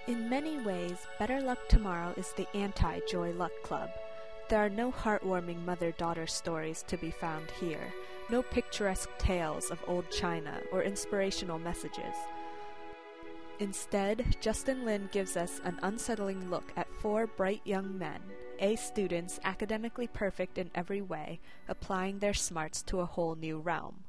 In many ways, Better Luck Tomorrow is the anti-Joy Luck Club. There are no heartwarming mother-daughter stories to be found here, no picturesque tales of old China or inspirational messages. Instead, Justin Lin gives us an unsettling look at four bright young men, A students academically perfect in every way, applying their smarts to a whole new realm.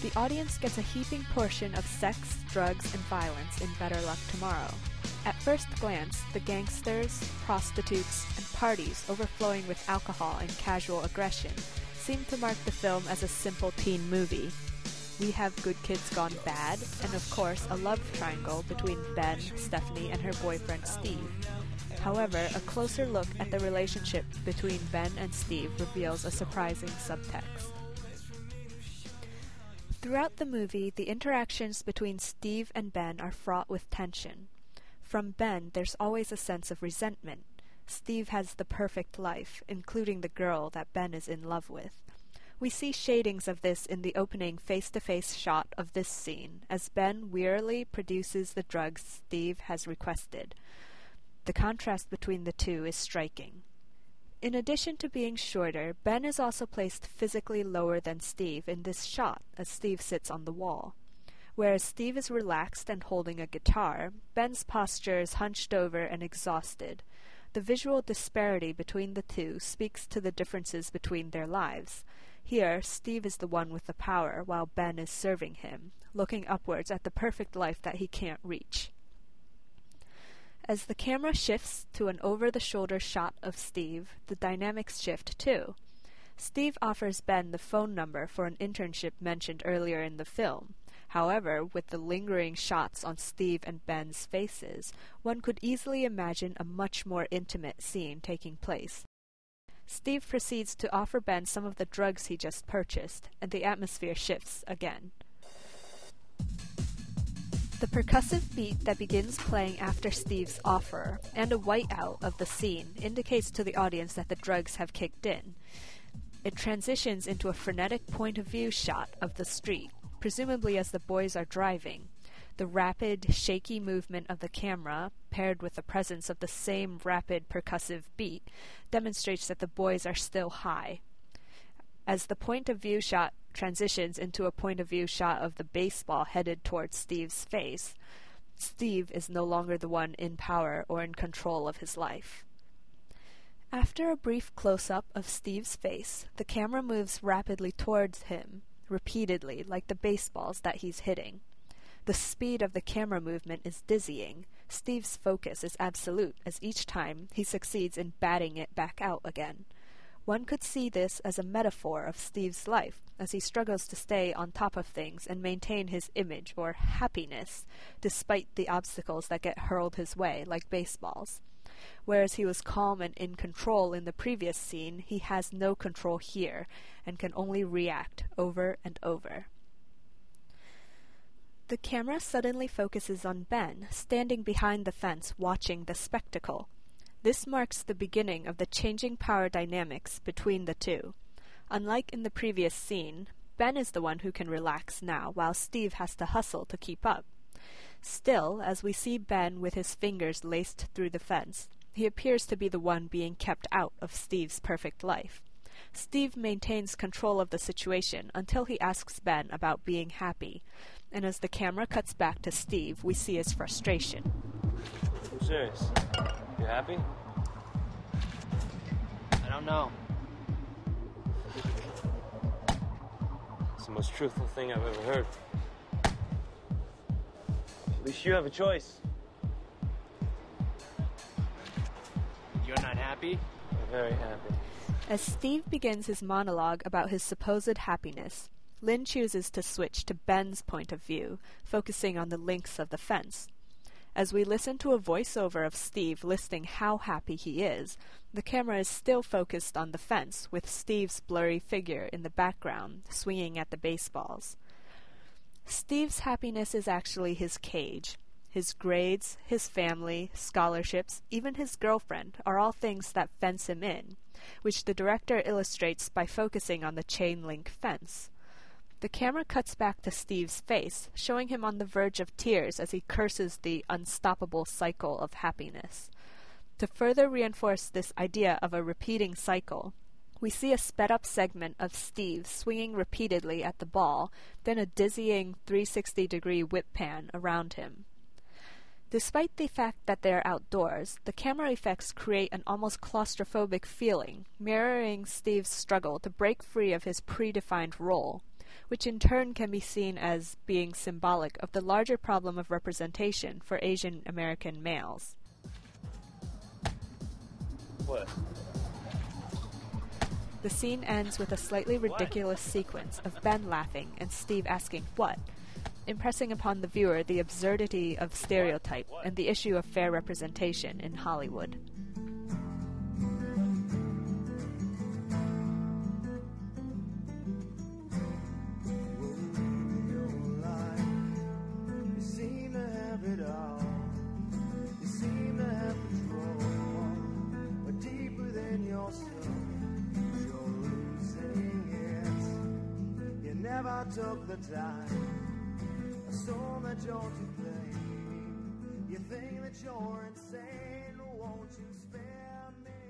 The audience gets a heaping portion of sex, drugs, and violence in Better Luck Tomorrow. At first glance, the gangsters, prostitutes, and parties overflowing with alcohol and casual aggression seem to mark the film as a simple teen movie. We have good kids gone bad, and of course a love triangle between Ben, Stephanie, and her boyfriend Steve. However, a closer look at the relationship between Ben and Steve reveals a surprising subtext. Throughout the movie, the interactions between Steve and Ben are fraught with tension. From Ben, there's always a sense of resentment. Steve has the perfect life, including the girl that Ben is in love with. We see shadings of this in the opening face-to-face shot of this scene, as Ben wearily produces the drugs Steve has requested. The contrast between the two is striking. In addition to being shorter, Ben is also placed physically lower than Steve in this shot, as Steve sits on the wall. Whereas Steve is relaxed and holding a guitar, Ben's posture is hunched over and exhausted. The visual disparity between the two speaks to the differences between their lives. Here, Steve is the one with the power, while Ben is serving him, looking upwards at the perfect life that he can't reach. As the camera shifts to an over-the-shoulder shot of Steve, the dynamics shift too. Steve offers Ben the phone number for an internship mentioned earlier in the film. However, with the lingering shots on Steve and Ben's faces, one could easily imagine a much more intimate scene taking place. Steve proceeds to offer Ben some of the drugs he just purchased, and the atmosphere shifts again. The percussive beat that begins playing after Steve's offer, and a whiteout of the scene, indicates to the audience that the drugs have kicked in. It transitions into a frenetic point-of-view shot of the street, presumably as the boys are driving. The rapid, shaky movement of the camera, paired with the presence of the same rapid percussive beat, demonstrates that the boys are still high. As the point-of-view shot transitions into a point-of-view shot of the baseball headed towards Steve's face, Steve is no longer the one in power or in control of his life. After a brief close-up of Steve's face, the camera moves rapidly towards him, repeatedly, like the baseballs that he's hitting. The speed of the camera movement is dizzying. Steve's focus is absolute, as each time he succeeds in batting it back out again. One could see this as a metaphor of Steve's life, as he struggles to stay on top of things and maintain his image or happiness, despite the obstacles that get hurled his way, like baseballs. Whereas he was calm and in control in the previous scene, he has no control here, and can only react over and over. The camera suddenly focuses on Ben, standing behind the fence watching the spectacle. This marks the beginning of the changing power dynamics between the two. Unlike in the previous scene, Ben is the one who can relax now, while Steve has to hustle to keep up. Still, as we see Ben with his fingers laced through the fence, he appears to be the one being kept out of Steve's perfect life. Steve maintains control of the situation until he asks Ben about being happy, and as the camera cuts back to Steve, we see his frustration. I'm serious. You happy? I don't know. It's the most truthful thing I've ever heard. At least you have a choice. You're not happy? I'm very happy. As Steve begins his monologue about his supposed happiness, Lin chooses to switch to Ben's point of view, focusing on the links of the fence. As we listen to a voiceover of Steve listing how happy he is, the camera is still focused on the fence, with Steve's blurry figure in the background, swinging at the baseballs. Steve's happiness is actually his cage. His grades, his family, scholarships, even his girlfriend are all things that fence him in. which the director illustrates by focusing on the chain-link fence. The camera cuts back to Steve's face, showing him on the verge of tears as he curses the unstoppable cycle of happiness. To further reinforce this idea of a repeating cycle, we see a sped-up segment of Steve swinging repeatedly at the ball, then a dizzying 360-degree whip pan around him. Despite the fact that they are outdoors, the camera effects create an almost claustrophobic feeling, mirroring Steve's struggle to break free of his predefined role, which in turn can be seen as being symbolic of the larger problem of representation for Asian American males. What? The scene ends with a slightly ridiculous sequence of Ben laughing and Steve asking what, impressing upon the viewer the absurdity of stereotype and the issue of fair representation in Hollywood. Never took the time. I saw that you're to blame. You think that you're insane. Won't you spare me?